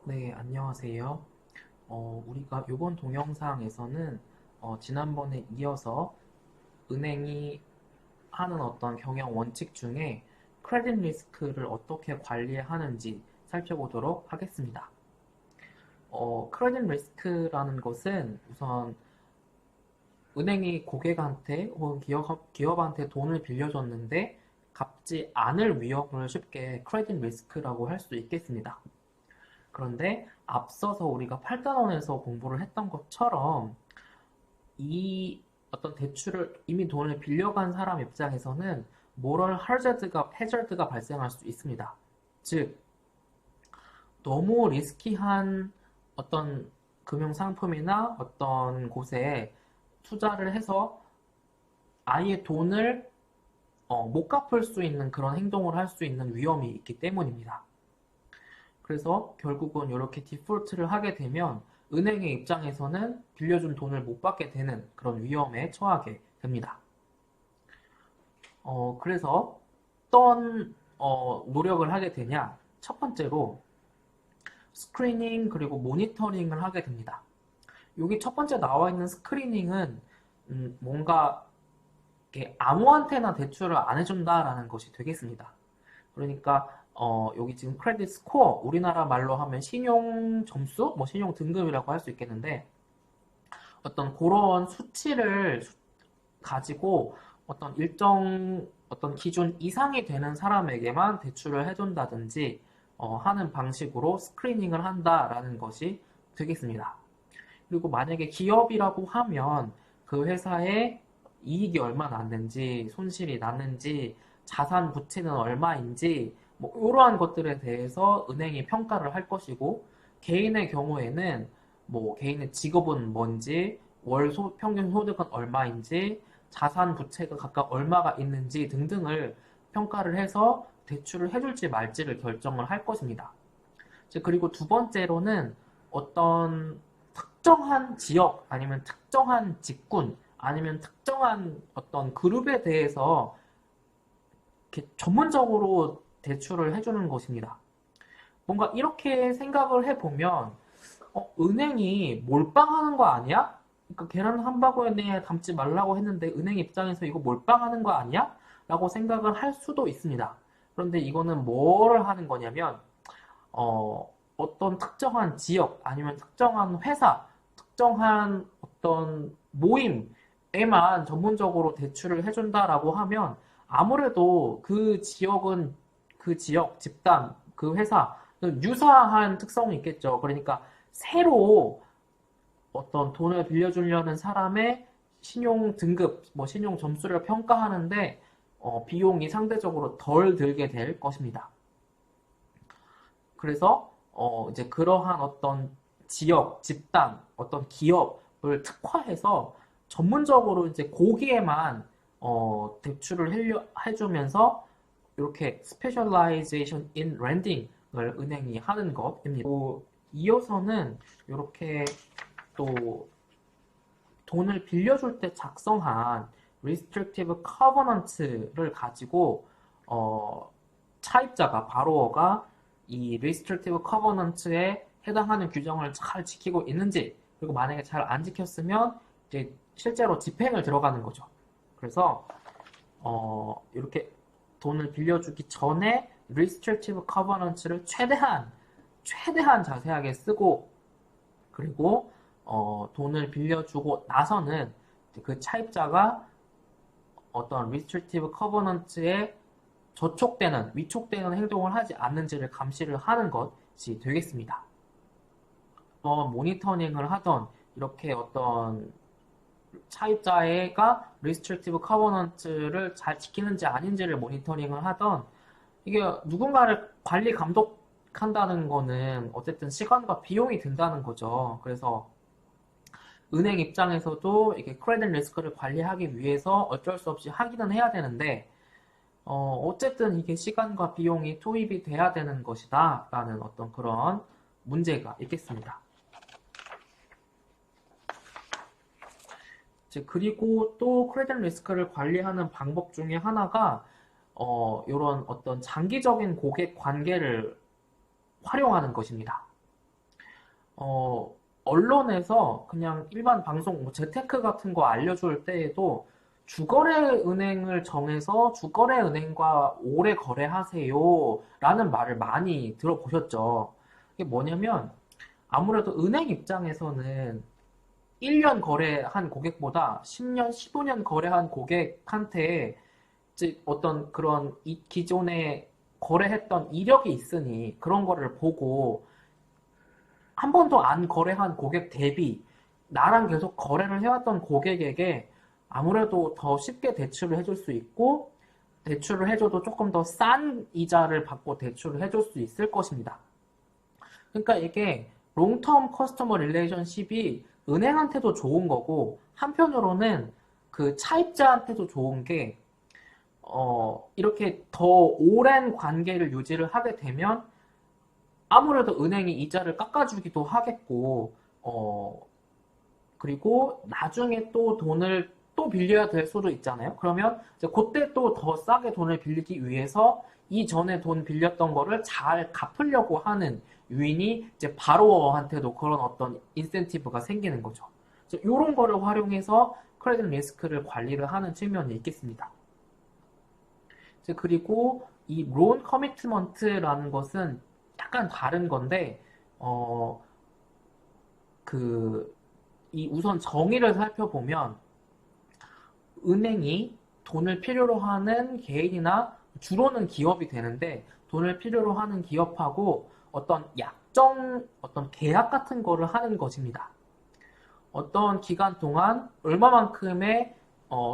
네, 안녕하세요. 우리가 이번 동영상에서는 지난번에 이어서 은행이 하는 어떤 경영 원칙 중에 크레딧 리스크를 어떻게 관리하는지 살펴보도록 하겠습니다. 크레딧 리스크라는 것은 우선 은행이 고객한테 혹은 기업한테 돈을 빌려줬는데 갚지 않을 위험을 쉽게 크레딧 리스크라고 할 수 있겠습니다. 그런데 앞서서 우리가 8단원에서 공부를 했던 것처럼 이 어떤 대출을 이미 돈을 빌려간 사람 입장에서는 모럴 해저드가 발생할 수 있습니다. 즉, 너무 리스키한 어떤 금융 상품이나 어떤 곳에 투자를 해서 아예 돈을 못 갚을 수 있는 그런 행동을 할 수 있는 위험이 있기 때문입니다. 그래서 결국은 이렇게 디폴트를 하게 되면 은행의 입장에서는 빌려준 돈을 못 받게 되는 그런 위험에 처하게 됩니다. 그래서 어떤 노력을 하게 되냐? 첫 번째로 스크리닝 그리고 모니터링을 하게 됩니다. 여기 첫 번째 나와 있는 스크리닝은 뭔가 이렇게 아무한테나 대출을 안 해준다라는 것이 되겠습니다. 그러니까 여기 지금 크레딧 스코어, 우리나라 말로 하면 신용 점수, 뭐 신용 등급이라고 할 수 있겠는데 어떤 그런 수치를 가지고 어떤 일정 어떤 기준 이상이 되는 사람에게만 대출을 해준다든지 하는 방식으로 스크리닝을 한다라는 것이 되겠습니다. 그리고 만약에 기업이라고 하면 그 회사의 이익이 얼마나 났는지, 손실이 났는지, 자산 부채는 얼마인지, 뭐 이러한 것들에 대해서 은행이 평가를 할 것이고, 개인의 경우에는 뭐 개인의 직업은 뭔지, 평균 소득은 얼마인지, 자산 부채가 각각 얼마가 있는지 등등을 평가를 해서 대출을 해줄지 말지를 결정을 할 것입니다. 그리고 두 번째로는 어떤 특정한 지역 아니면 특정한 직군 아니면 특정한 어떤 그룹에 대해서 이렇게 전문적으로 대출을 해주는 것입니다. 뭔가 이렇게 생각을 해보면 은행이 몰빵하는 거 아니야? 그러니까 계란 한 바구니에 담지 말라고 했는데 은행 입장에서 이거 몰빵하는 거 아니야? 라고 생각을 할 수도 있습니다. 그런데 이거는 뭐를 하는 거냐면 어떤 특정한 지역 아니면 특정한 회사, 특정한 어떤 모임에만 전문적으로 대출을 해준다라고 하면 아무래도 그 지역은 그 지역, 집단, 그 회사, 유사한 특성이 있겠죠. 그러니까 새로 어떤 돈을 빌려주려는 사람의 신용 등급, 뭐 신용 점수를 평가하는데 비용이 상대적으로 덜 들게 될 것입니다. 그래서 이제 그러한 어떤 지역, 집단, 어떤 기업을 특화해서 전문적으로 이제 거기에만 대출을 해주면서 이렇게 Specialization in Lending을 은행이 하는 것입니다. 또 이어서는 이렇게 또 돈을 빌려줄 때 작성한 Restrictive Covenant를 가지고 차입자가 바로어가 이 Restrictive Covenant에 해당하는 규정을 잘 지키고 있는지 그리고 만약에 잘 안 지켰으면 이제 실제로 집행을 들어가는 거죠. 그래서 이렇게 돈을 빌려주기 전에 Restrictive Covenant를 최대한 자세하게 쓰고 그리고 돈을 빌려주고 나서는 그 차입자가 어떤 Restrictive Covenant에 위촉되는 행동을 하지 않는지를 감시를 하는 것이 되겠습니다. 모니터링을 하던 이렇게 어떤 차입자가 Restrictive Covenant를 잘 지키는지 아닌지를 모니터링을 하던 이게 누군가를 관리 감독한다는 거는 어쨌든 시간과 비용이 든다는 거죠. 그래서 은행 입장에서도 이게 크레딧 리스크를 관리하기 위해서 어쩔 수 없이 하기는 해야 되는데 어쨌든 이게 시간과 비용이 투입이 돼야 되는 것이다 라는 어떤 그런 문제가 있겠습니다. 그리고 또 크레딧 리스크를 관리하는 방법 중에 하나가 이런 어떤 장기적인 고객 관계를 활용하는 것입니다. 어, 언론에서 그냥 일반 방송, 뭐 재테크 같은 거 알려줄 때에도 주거래 은행을 정해서 주거래 은행과 오래 거래하세요 라는 말을 많이 들어보셨죠. 이게 뭐냐면 아무래도 은행 입장에서는 1년 거래한 고객보다 10년, 15년 거래한 고객한테 이제 어떤 그런 기존에 거래했던 이력이 있으니 그런 거를 보고 한 번도 안 거래한 고객 대비 나랑 계속 거래를 해왔던 고객에게 아무래도 더 쉽게 대출을 해줄 수 있고 대출을 해줘도 조금 더 싼 이자를 받고 대출을 해줄 수 있을 것입니다. 그러니까 이게 롱텀 커스터머 릴레이션십이 은행한테도 좋은 거고 한편으로는 그 차입자한테도 좋은 게 이렇게 더 오랜 관계를 유지를 하게 되면 아무래도 은행이 이자를 깎아주기도 하겠고, 그리고 나중에 또 돈을 또 빌려야 될 수도 있잖아요. 그러면 이제 그때 또 더 싸게 돈을 빌리기 위해서 이전에 돈 빌렸던 거를 잘 갚으려고 하는 유인이 이제 바로어한테도 그런 어떤 인센티브가 생기는 거죠. 이런 거를 활용해서 크레딧 리스크를 관리를 하는 측면이 있겠습니다. 그리고 이 론 커미트먼트라는 것은 약간 다른 건데, 이 우선 정의를 살펴보면 은행이 돈을 필요로 하는 개인이나 주로는 기업이 되는데 돈을 필요로 하는 기업하고 어떤 계약 같은 거를 하는 것입니다. 어떤 기간 동안 얼마만큼의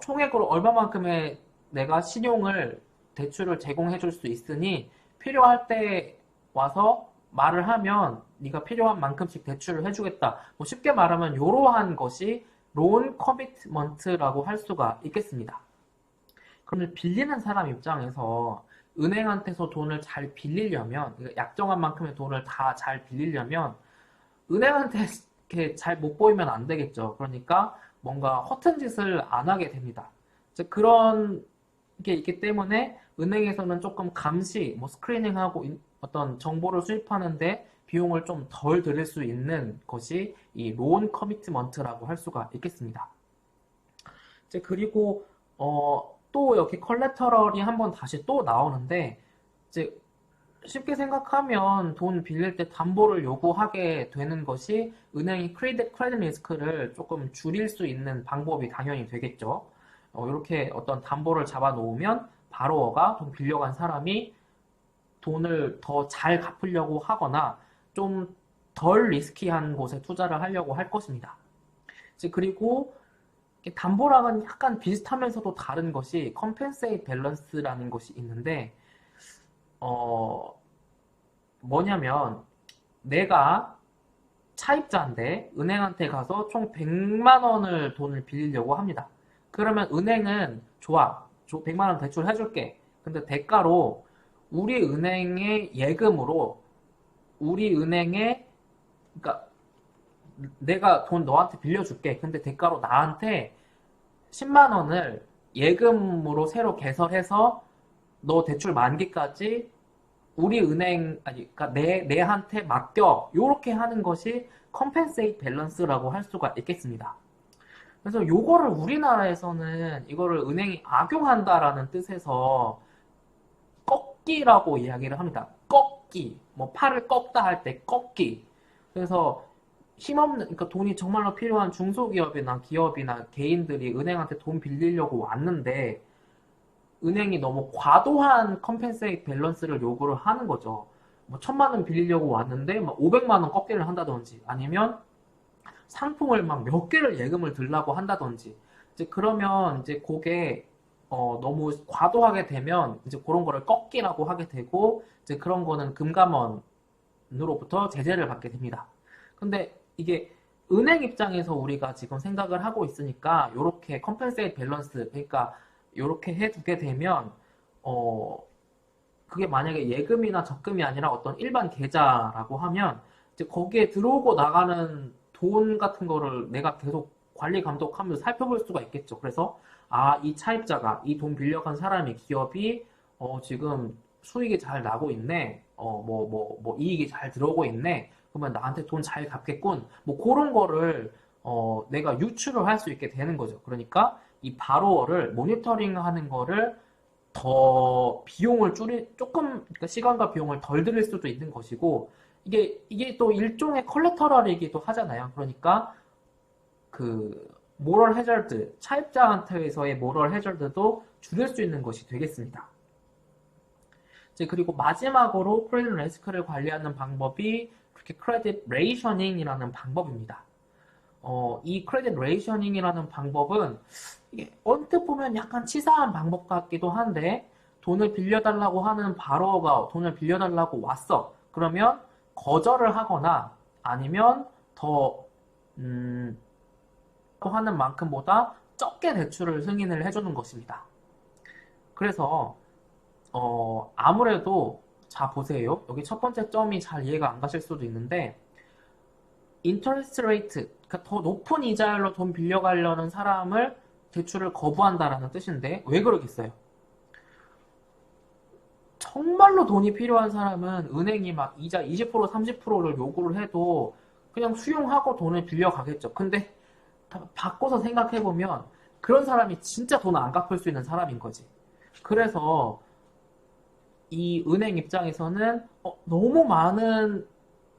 총액으로 얼마만큼의 내가 신용을 대출을 제공해 줄 수 있으니 필요할 때 와서 말을 하면 네가 필요한 만큼씩 대출을 해주겠다. 뭐 쉽게 말하면 이러한 것이 론 커미트먼트라고 할 수가 있겠습니다. 그러면 빌리는 사람 입장에서 은행한테서 돈을 잘 빌리려면 약정한 만큼의 돈을 다 잘 빌리려면 은행한테 이렇게 잘 못 보이면 안 되겠죠. 그러니까 뭔가 허튼 짓을 안 하게 됩니다. 그런 게 있기 때문에 은행에서는 조금 감시, 뭐 스크리닝하고 어떤 정보를 수집하는데 비용을 좀 덜 들일 수 있는 것이 이 론 커미트먼트라고 할 수가 있겠습니다. 그리고 또 여기 컬래터럴이 한번 다시 또 나오는데 이제 쉽게 생각하면 돈 빌릴 때 담보를 요구하게 되는 것이 은행이 크레딧 리스크를 조금 줄일 수 있는 방법이 당연히 되겠죠. 이렇게 어떤 담보를 잡아 놓으면 바로어가 돈 빌려간 사람이 돈을 더 잘 갚으려고 하거나 좀 덜 리스키한 곳에 투자를 하려고 할 것입니다. 그리고 담보랑은 약간 비슷하면서도 다른 것이 컴펜세이트 밸런스라는 것이 있는데 뭐냐면 내가 차입자인데 은행한테 가서 총 100만 원을 돈을 빌리려고 합니다. 그러면 은행은 좋아. 100만 원 대출 해줄게. 근데 대가로 우리 은행의 예금으로 우리 은행에 그러니까 내가 돈 너한테 빌려줄게. 근데 대가로 나한테 10만 원을 예금으로 새로 개설해서 너 대출 만기까지 우리 은행 그러니까 내한테 맡겨. 요렇게 하는 것이 컴펜세이트 밸런스라고 할 수가 있겠습니다. 그래서 요거를 우리나라에서는 이거를 은행이 악용한다라는 뜻에서 꺾기라고 이야기를 합니다. 꺾기. 뭐 팔을 꺾다 할 때 꺾기. 그래서 힘없는, 그러니까 돈이 정말로 필요한 중소기업이나 기업이나 개인들이 은행한테 돈 빌리려고 왔는데 은행이 너무 과도한 컴펜세이트 밸런스를 요구를 하는 거죠. 뭐 1,000만 원 빌리려고 왔는데 막 500만 원 꺾기를 한다든지 아니면 상품을 막 몇 개를 예금을 들라고 한다든지 그러면 이제 그게 너무 과도하게 되면 이제 그런 거를 꺾기라고 하게 되고 이제 그런 거는 금감원으로부터 제재를 받게 됩니다. 근데 이게 은행 입장에서 우리가 지금 생각을 하고 있으니까 요렇게 컴펜세이트 밸런스 그러니까 요렇게 해두게 되면 그게 만약에 예금이나 적금이 아니라 어떤 일반 계좌라고 하면 이제 거기에 들어오고 나가는 돈 같은 거를 내가 계속 관리 감독하면서 살펴볼 수가 있겠죠. 그래서 이 차입자가 이 돈 빌려간 사람이 기업이 지금 수익이 잘 나고 있네. 뭐 이익이 잘 들어오고 있네. 그러면 나한테 돈 잘 갚겠군. 뭐 그런 거를 내가 유추를 할 수 있게 되는 거죠. 그러니까 이 바로어를 모니터링 하는 거를 더 비용을 조금 그러니까 시간과 비용을 덜 들일 수도 있는 것이고 이게 또 일종의 컬래터럴이기도 하잖아요. 그러니까 그 모럴 해저드, 차입자한테에서의 모럴 해저드도 줄일 수 있는 것이 되겠습니다. 이제 그리고 마지막으로 크레딧 리스크를 관리하는 방법이 그렇게 크레딧 레이셔닝이라는 방법입니다. 이 크레딧 레이셔닝이라는 방법은 이게 언뜻 보면 약간 치사한 방법 같기도 한데 돈을 빌려달라고 하는 바로어가 돈을 빌려달라고 왔어. 그러면 거절을 하거나 아니면 더 하는 만큼보다 적게 대출을 승인을 해주는 것입니다. 그래서 아무래도 자 보세요. 여기 첫 번째 점이 잘 이해가 안 가실 수도 있는데 인터레스트 레이트, 그러니까 더 높은 이자율로 돈 빌려가려는 사람을 대출을 거부한다라는 뜻인데 왜 그러겠어요? 정말로 돈이 필요한 사람은 은행이 막 이자 20% 30%를 요구를 해도 그냥 수용하고 돈을 빌려가겠죠. 근데 바꿔서 생각해보면 그런 사람이 진짜 돈 안 갚을 수 있는 사람인 거지. 그래서 이 은행 입장에서는 너무 많은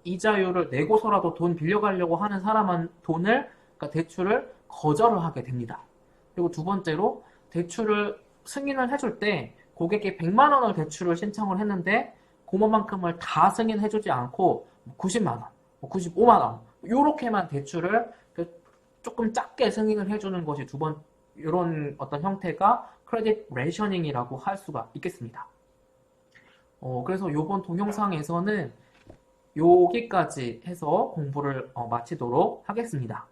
이자율을 내고서라도 돈 빌려가려고 하는 사람은 그러니까 대출을 거절을 하게 됩니다. 그리고 두 번째로 대출을 승인을 해줄 때 고객이 100만 원을 대출을 신청을 했는데 그만큼을 다 승인해주지 않고 90만 원, 95만 원 이렇게만 대출을 조금 작게 승인을 해주는 것이 이런 어떤 형태가 크레딧 레이셔닝이라고 할 수가 있겠습니다. 그래서 이번 동영상에서는 여기까지 해서 공부를 마치도록 하겠습니다.